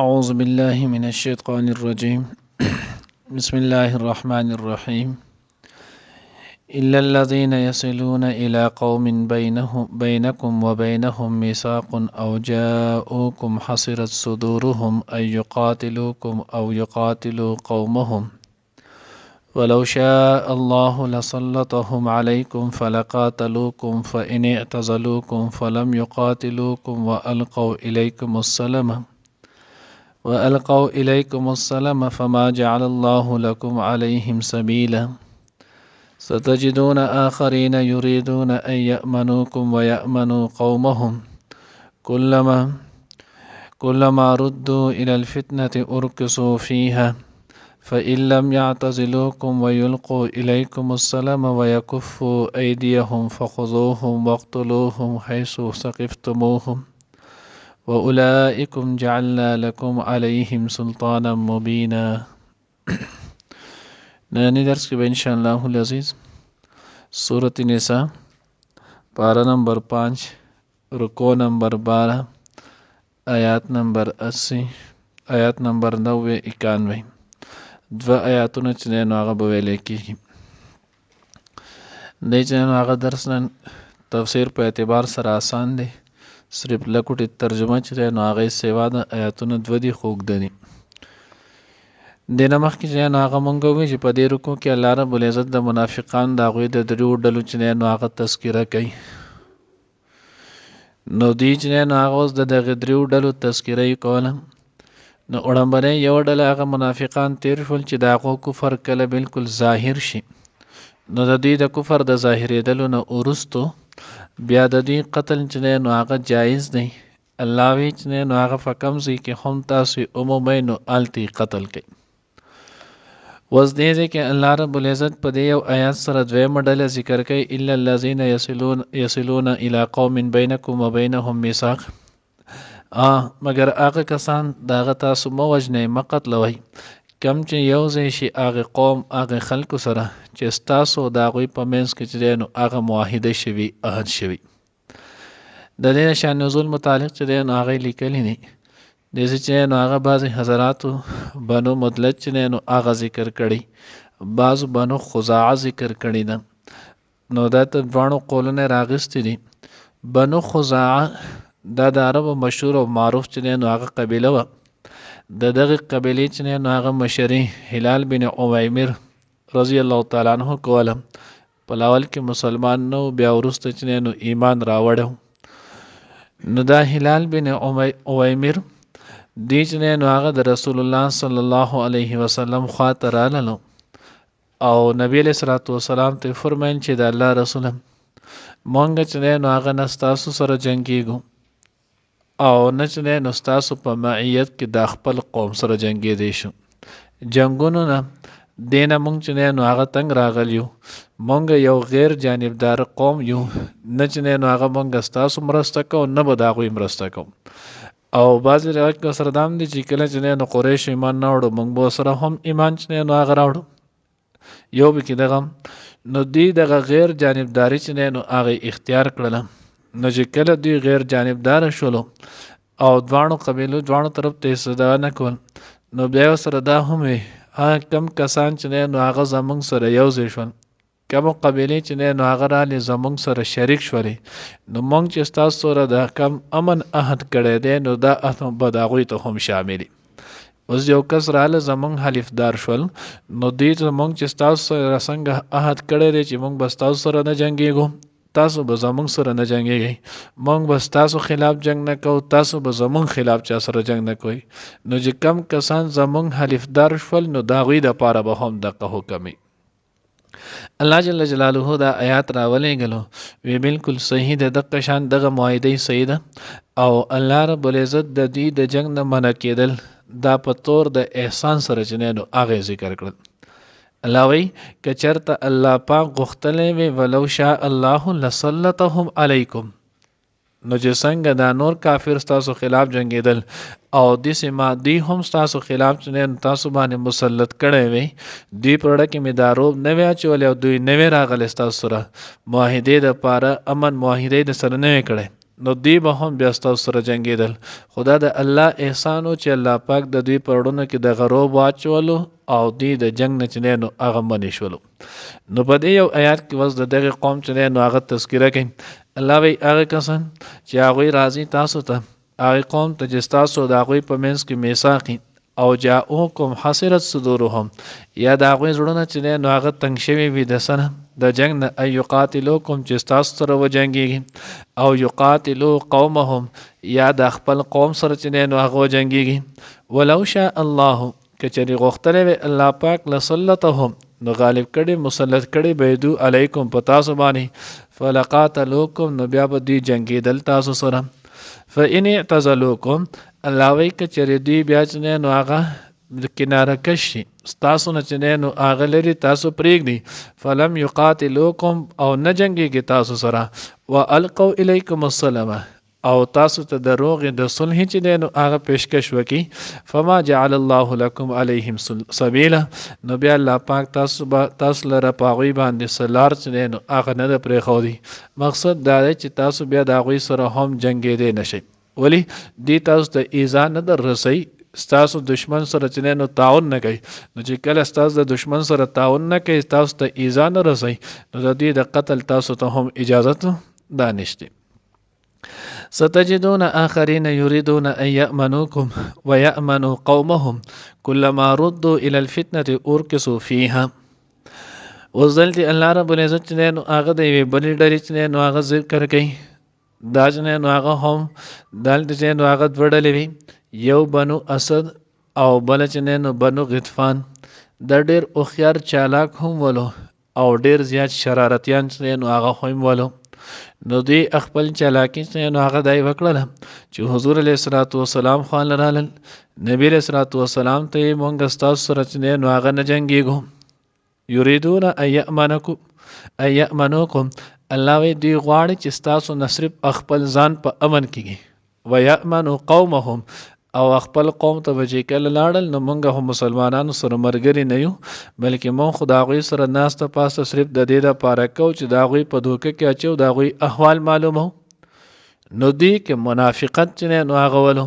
أعوذ بالله من الشيطان الرجيم بسم الله الرحمن الرحيم إلا الذين يصلون إلى قوم بينكم وبينهم ميثاق أو جاءوكم حصرت صدورهم أن يقاتلوكم أو يقاتلوا قومهم ولو شاء الله لسلطهم عليكم فلقاتلوكم فإن اعتزلوكم فلم يقاتلوكم وألقوا إليكم السلام فما جعل الله لكم عليهم سبيلا ستجدون آخرين يريدون أن يأمنوكم ويأمنوا قومهم كلما ردوا إلى الفتنة أركسوا فيها فإن لم يعتزلوكم ويلقوا إليكم السلام ويكفوا أيديهم فخذوهم واقتلوهم حيث ثقفتموهم وأولئكم جعلنا لكم عليهم سلطانا مبينا. نانی درس کې به ان شاء الله العزیز سورۃ النساء پارہ نمبر 5 رکوع نمبر 12 آیات نمبر 80 آیات نمبر 90 91 دو آیاتونه چې نو هغه به ویل کېږي. د چې نو هغه درس نن تفسیر په اعتبار سره آسان دی، صرف لکوټی ترجمه چې نو هغه سیوا د آیاتونو دو دی خوږ دي. دینه مخکې چې نو هغه مونږ وی چې په دې رکوع کې الله رب العزت د منافقان د هغوی د دریو ډلو چې نو هغه تذکره کوي. نو دی چې نو هغه اوس د دغه دریو ډلو تذکره یې کوله. نو وړاندې یو ډله هغه منافقان تیر شول چې د هغو کفر کله بالکل ظاهر شي، نو د دوی د کفر د ظاهرېدلو نه وروستو بیا د دوی قتل چې نو هغه جایز دی. الله وی چې نو هغه فکم ځای کې هم تاسو عمومي نو التی قتل کوي. وز دې کې الله رب العزت په دې یو آیات سره دویمه ډله ذکر کوي، الا الذين يصلون الى قوم بينكم وبينهم ميثاق، مگر هغه کسان داغه تاسو مو وجنه مقتلوي کم چې یو ځای شي هغه قوم هغه خلکو سره چې تاسو د هغوی په منځ کې چې نو هغه معاهده شوي عهد شوي. د دې شان نزول متعلق چې نو هغه لیکلی نه د چې نو هغه بعضی حضراتو بنو مدلج چې نو هغه ذکر کړي، بعض بنو خزاعه ذکر کړي ده. نو دا ته ځوانو قولونه راغستې دي. بنو خزاعه دا د عربو مشهور او معروف چې نو هغه قبیله وه. د دغه قبیلې چې نو هغه مشري هلال بن عویمر رضی الله تعالی عنہ کوله. په لاول کې مسلمان نو بیا وروسته چې نو ایمان راوړو. نو دا هلال بن عویمر دی چې نو هغه د رسول الله صلی الله علیه وسلم خواته راللو او نبی علیہ الصلوۃ والسلام ته فرمایل چې د الله رسول مونږ چې نو هغه نستاسو سره جنگیږو او نه چې نو ستاسو په معیت کې د خپل قوم سره جنگی دی شو. جنگونو نه دینه مونږ چې نو هغه تنگ راغلیو، مونږ یو غیر جانبدار قوم یو، نه چې نو هغه مونږ ستاسو مرسته کوو نه به د هغوی مرسته کوو. او بعضې روایت کې سره دام دي چې کله چې نو قریش ایمان نه وړو مونږ به سره هم ایمان چې نو هغه راوړو. یو به کې دغه نو دی دغه غیر جانبداري چې نو هغه اختیار کړله. نو چې کله دوی غیر جانبدار شولو او دواړو قبیلو دواړو طرف ته صدا نه کول، نو بیا سره دا هم وي کم کسان چې نو هغه زمونږ سره یو ځای شول، کمو قبیلې چې نو هغه رالی زمونږ سره شریک شولې، نو مونږ چې ستاسو سره د کم امن عهد کړی دی نو دا عهد به د هغوی ته هم شاملي. اوس یو کس راله زمونږ حلیفدار شول، نو دوی ته مونږ چې ستاسو سره څنګه عهد کړی دی چې مونږ به ستاسو سره نه جنګېږو، تاسو به زمونږ سره نه جنګېږئ، مونږ به ستاسو خلاف جنگ نه کوو، تاسو به زمونږ خلاف چا سره جنگ نه کوئ. نو چې کم کسان زمونږ حلیفدار شول نو د هغوی دپاره به هم دغه حکم وي. الله جل جلاله دا آیات راولېږلو وی بالکل صحیح ده، دغه شان دغه معاهده صحیح ده او الله رب العزت د دوی د جنگ نه منع کېدل دا په طور د احسان سره چې نو هغه ذکر کړل. الله وی که چرته الله پاک غوښتلی وی ولو شاء الله لسلطهم علیکم، نو چې څنګه دا نور کافر ستاسو خلاف جنگېدل او داسې ما دوی هم ستاسو خلاف چې تاسو باندې مسلط کړی وی، دوی په اړه کې مې دا روب نه وی اچولی او دوی نه وی راغلی ستاسو سره معاهدې دپاره امن معاهدې د سره نه وی کړی، نو دوی به هم بیا ستاسو سره جنګېدل. خدا د الله احسان و چې الله پاک د دوی په وړونه کې د غروب واچولو او دوی د جنګ نه چې دی نو هغه منې شولو. نو په دې یو آیات کې اوس د دغې قوم چې دی نو هغه تذکره کوي. الله وایي هغه کسان چې هغوی راځي تاسو ته، هغې قوم ته چې ستاسو د هغوی په منځ کې میثاقي او جاءوکم حصرت صدورهم، یا د هغوی زړونه چې دی نو هغه تنګ شوي وي د څه نه، د جنګ نه، ان یقاتلوکم چې ستاسو سره وجنګېږي، او یقاتلو قومهم یا د خپل قوم سره چې دی نو هغه وجنګېږي. ولو شاء الله که چېرې غوښتلی وی الله پاک لسلطهم نو غالب کړي مسلط کړي به دو علیکم په تاسو باندې، فلقاتلوکم نو بیا به دوی جنګېدل تاسو سره. فإن اعتزلوکم الله وایي که چېرې دوی بیا چې دی نو هغه کناره کش شي ستاسو نه چې دی نو هغه لرې تاسو پرېږدي، فلم یقاتلوکم او نه جنګېږي تاسو سره، والقوا الیکم السلام او تاسو ته د روغې د صلح چې دی نو هغه پیشکش وکړي، فما جعل الله لکم علیهم سبیلا نو بیا الله پاک تاسو لره په هغوی باندې څه لار چې دی نو هغه نه ده پرېښودی. مقصد دا دی چې تاسو بیا د هغوی سره هم جنګېدی نه شئ. ولې دې تاسو ته ایزا نه در رسوي، ستاسو دشمن سره چې دی نو تعاون نه کوي. نو چې کله ستاسو د دشمن سره تعاون نه کوي تاسو ته ایزا نه رسوي، نو د دوی د قتل تاسو ته هم اجازت دا نشته. ستجدون آخرین یریدون ان یأمنوکم ویأمنوا قومهم کلما ردوا الى الفتنة ارکسوا فیها. اوس دلته الله رب العزت چې دی نو هغه د یوې بلې ډلې چې دی نو هغه ذکر کوي. دا چې دی نو هغه هم دلته چې نو هغه دوه ډلې وي، یو بنو اسد او بله چې دی نو بنو غطفان. دا ډېر هوښیار چالاک هم ولو او ډېر زیات شرارتیان چې دی نو هغه هم ولو. نو دوی خپل چالاکي چې نو هغه دا یې وکړله چې حضور علیه الصلاة والسلام خواله رالل، نبي علیه الصلاة والسلام ته یې مونږ ستاسو سره چې دی نو هغه نه جنګېږو. یریدون ان یأمنوکم الله وایي دوی غواړي چې ستاسو نه صرف خپل ځان په امن کېږي، ویأمنوا قومهم او خپل قوم ته به چې کله لاړل نو مونږ هم مسلمانانو سره ملګري نه یو، بلکې مونږ خو د هغوی سره ناسته پاسته صرف د دې دپاره کوو چې د هغوی په دوکه کې اچو، د هغوی احوال معلومو. نو دوی کې منافقت چې دی نو هغه ولو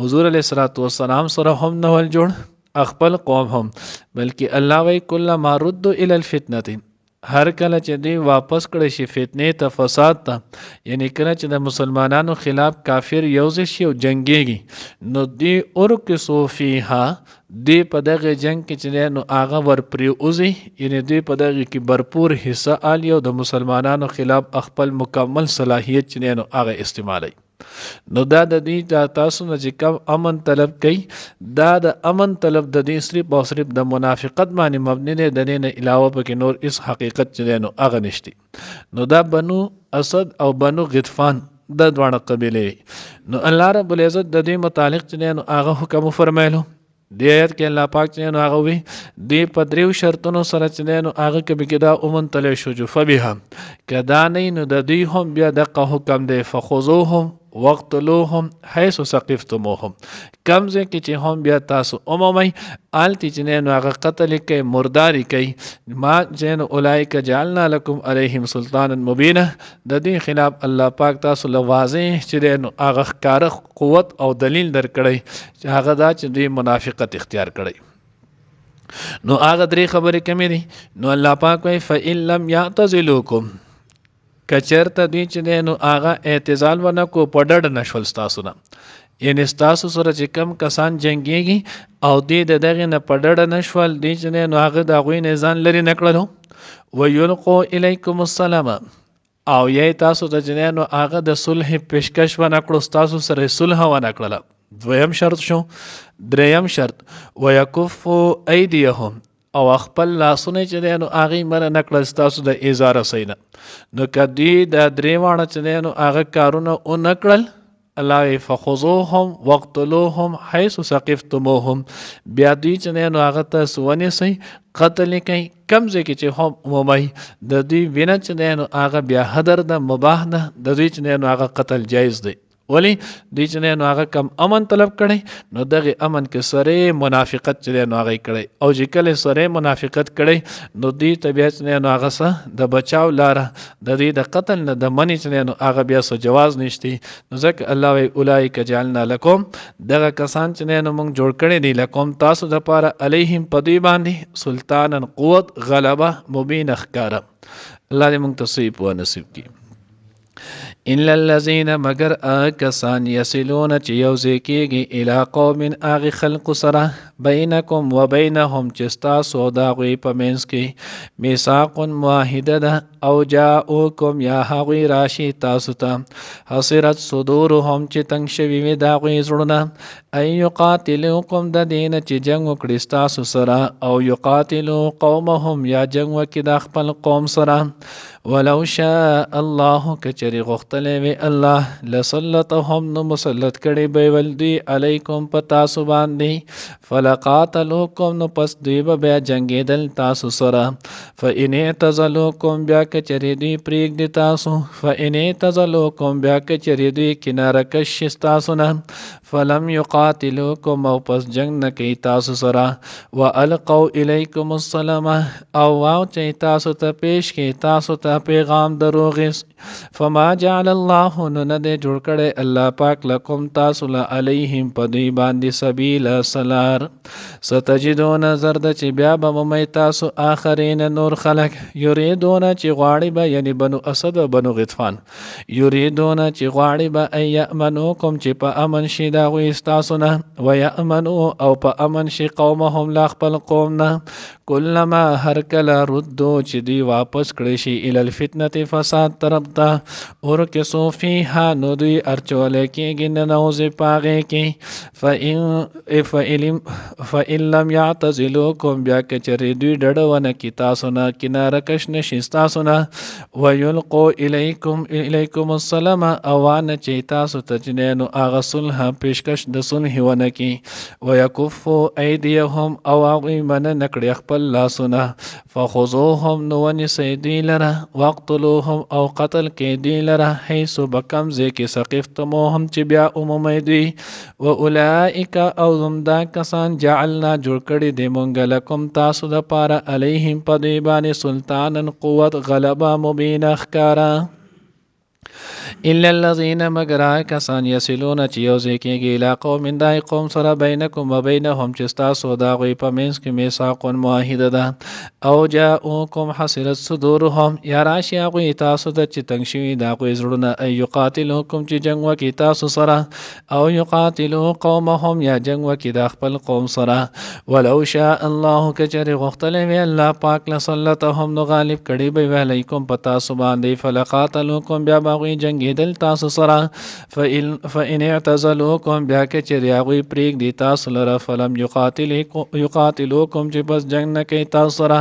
حضور علیه الصلاة والسلام سره هم نه ول جوړ، خپل قوم هم، بلکې الله وایي کلما ردوا الی الفتنة هر کله چې دوی واپس کړی شي فتنې ته، فساد ته، یعنی کله چې د مسلمانانو خلاف کافر یوځای شي او جنګېږي نو دوی ارکسوا فیها دوی په دغې جنګ کې چې دی نو هغه ورپرېوځي، یعنی دوی په دغې کې برپور حصه اخلي او د مسلمانانو خلاف خپل مکمل صلاحیت چې دی نو هغه استعمالوي. نو دا د دوی تاسو نه چې کم امن طلب کوي، دا د امن طلب د دوی صرف او صرف د منافقت باندې مبني دی، د دې نه علاوه پکې نور هېڅ حقیقت چې دی نو هغه نشتی. نو دا بنو اسد او بنو غطفان دا دواړه قبیلې وي. نو الله رب العزت د دوی متعلق چې دی نو هغه حکم وفرمایلو. دې آیت کې الله پاک چې نو هغه وي دوی په دریو شرطونو سره چې دی نو هغه کبي کې دا ومنتلی شو فبها که دا نه نو د دوی هم بیا دغه حکم دی، فخذوهم وقتلوهم حيث ثقفتموهم کم ځای کې چې هم بیا تاسو عمومي هلته چې نو هغه قتل کوي، مرداري کوي. ما چې نو اولئک جعلنا لکم علیهم سلطانا مبینا د دې خلاف الله پاک تاسو له واضح چې نو هغه ښکاره قوت او دلیل درکړی چې هغه دا چې دوی منافقت اختیار کړی. نو هغه درې خبرې کمې دي. نو الله پاک وایي فإن لم یعتزلوکم کچرته دوی چې دی نو هغه اعتزال ونه کو په ډډ نشول ستاسو نه، یعنې ستاسو سره چې کم کسان جنګېږي او دوی د دغې نه په ډډه نشول، دوی چې دی نو هغه د هغوی نه ځان لرې نه کړلو. ویلقوا الیکم السلام او یې تاسو ته چې دی نو هغه د صلح پیشکش ونه کړو، ستاسو سره صلح ونه کړله. دویم شرط شو. دریم شرط ویکفوا ایدیهم او خپل لاسونه چې دی نو هغې منع نه کړل ستاسو د ایزا رسۍ نه. نو که دوی دا درې واړه چې دی نو هغه کارونه ونه کړل، الله وایي فخذوهم وقتلوهم حیث ثقفتموهم بیا دوی چې دی نو هغه تاسو ونیسئ، قتل یې کوئ کم ځای کې چې هم عمومي د دوی وینه چې دی نو هغه بیا حدر ده، مباح ده، د دوی چې دی نو هغه قتل جایز دی. ولی دوی چې دی نو هغه کم امن طلب کړی نو دغه امن کې سره منافقت چې دی نو هغه کړی او چې کله سره منافقت کړی نو دوی ته بیا چې دی نو هغه څه د بچاو لاره د دې د قتل نه د منی چې دی نو هغه بیا څه جواز نشتی نو ځکه الله وی اولئک جعلنا لكم دغه کسان چې دی نو موږ جوړ کړی دی لکم تاسو د پاره علیهم په دوی باندې سلطانا قوت غلبه مبین ښکاره الله دې موږ ته صحیح پوهه نصیب کړي الا الذين مگر کسان یصلون چې یوځای کېږي الی قوم هغه خلق سره بینکم و بینهم چې ستاسو د هغوی په منځ کې میثاق معاهده ده او جاءوکم یا هغوی راشي تاسو ته حصرت صدورهم چې تنګ شوي وي د هغوی زړونه ان یقاتلوکم د دې نه چې جنګ وکړي ستاسو سره او یقاتلو قومهم یا جنګ وکړي د خپل قوم سره ولو شاء الله کچری غختلی وی الله لسلطهم نو مسلط کړي به ولدي علیکم په تاسو باندې فلقاتلوکم نو پس دوی به بیا جنگیدل تاسو سره فإن اعتزلوکم بیا کچری دوی پریږدي تاسو فإن اعتزلوکم بیا کچری دوی کناره کش تاسو نه فلم یقاتلوکم او پس جنگ نه کوي تاسو سره والقوا الیکم السلام او واو چې تاسو ته پیش کوي تاسو ته پیغام دروغ فما جعل الله نو نه دی جوړ کړی الله پاک لکم تاسو له علیهم په دوی باندې سبیل سلار ستجدون زرد چې بیا به مومئ تاسو آخرین نور خلق یریدون چې غواړي به یعنی بنو اسد و بنو غطفان یریدون چې غواړي به ان یأمنوکم چې په امن شي د هغوی ستاسو نه ویأمنو او په امن شي قومهم لا خپل قوم نه کلما هر کله ردو چې دوی واپس کړی شي الی الفتنه فساد طرف ته ورکسو فیها نو دوی ارچولی کېږي ننوځي په هغې کې فإن لم یعتزلوکم بیا که چېرې دوی ډډه ونه کړي تاسو نه کناره کش نشي ستاسو نه ویلقو الیکم السلام او وانه چې تاسو ته چې نو هغه صلح پیشکش د صلح ونه کړي ویکفو ایدیهم او هغوی منع نه کړي خپل لاسونه فخذوهم نو ونیسئ دوی لره واقتلوهم او قتل کې دوی لره حیث به کوم ځای کې ثقفتموهم چې بیا عمومی دوی و اولئک او زمدا کسان جعلنا جوړ کړي دی مونږ لکم تاسو د پاره علیهم په دوی باندې سلطانا قوت غلبه مبینه ښکاره الا الذين مگر کسان یصلون چې یوځای کېږي الی قوم دای قوم سره بینکم و بینهم چې ستاسو د هغوی په منځ کې میثاق معاهده ده او جاءوکم حصرت صدورهم یا راشي هغوی تاسو ته چې تنګ شوي د هغوی زړونه ان یقاتلوکم چې جنګ وکړي تاسو سره او یقاتلو قومهم یا جنګ وکړي د خپل قوم سره ولو شاء الله که چېرې غوښتلی وي الله پاک لسلطهم نو غالب کړي به وي علیکم په تاسو باندې فلقاتلوکم بیا به هغوی جنګېدل تاسو سره فإن اعتزلوکم بیا که چېرې هغوی پرېږدي تاسو لره فلم یقاتلوکم چې بس جنګ نه کوي تاسو سره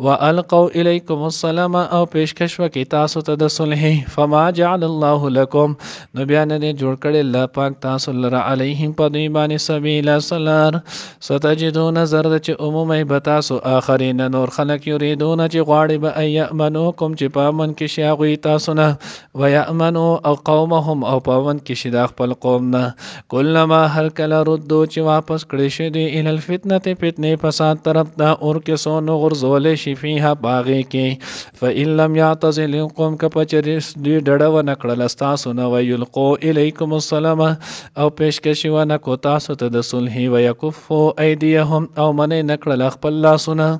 والقوا الیکم السلام او پیشکش وکړي تاسو ته د صلح فما جعل الله لکم نو بیا نه دی جوړ کړی الله پاک تاسو لره علیهم په دوی باندې سبیل سلار ستجدون زرد چې عمومی به تاسو آخرین نور خلق یریدون چې غواړي به ان یأمنوکم چې په امن کې شي هغوی تاسو نه ویأمنو او قومهم او پاون کې شي د خپل قوم نه کلما هر کله ردو چې واپس کړی شي دوی الی الفتنه فتنې فساد طرف ته اور کې سونو غرزولی شي فیها باغې کې فإن لم یعتزلوکم که په چېرې دوی ډډه ونه کړله ستاسو نه ویلقو الیکم السلام او پیشکشي ونه کړو تاسو ته د صلح ویکفو ایدیهم او منع نه کړله خپل لاسونه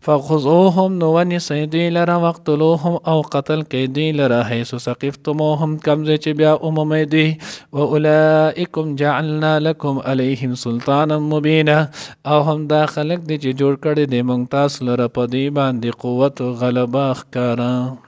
فخذوهم نو ونیسئ دوی لره واقتلوهم او قتل کوي دوی لره حیث ثقفتموهم کوم ځای چې بیا عمومی دوی و اولئکم جعلنا لکم علیهم سلطانا مبینا او هم دا خلق دی چې جوړ کړی دی موږ تاسو لره په دوی باندې قوت و غلبه ښکاره